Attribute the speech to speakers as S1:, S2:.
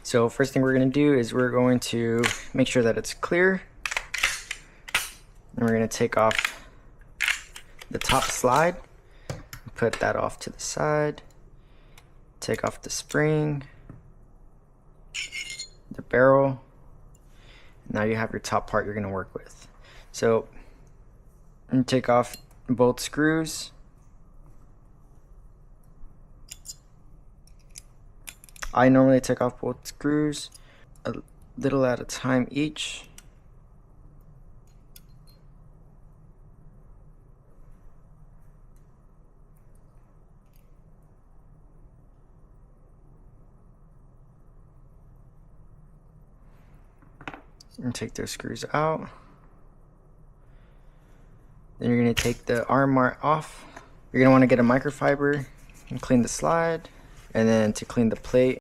S1: So first thing we're going to do is we're going to make sure that it's clear. And we're going to take off the top slide, put that off to the side, take off the spring, the barrel. Now you have your top part you're going to work with. So I'm going to take off both screws. I normally take off both screws a little at a time each. And take those screws out. Then you're going to take the arm mart off. You're going to want to get a microfiber and clean the slide, and then to clean the plate,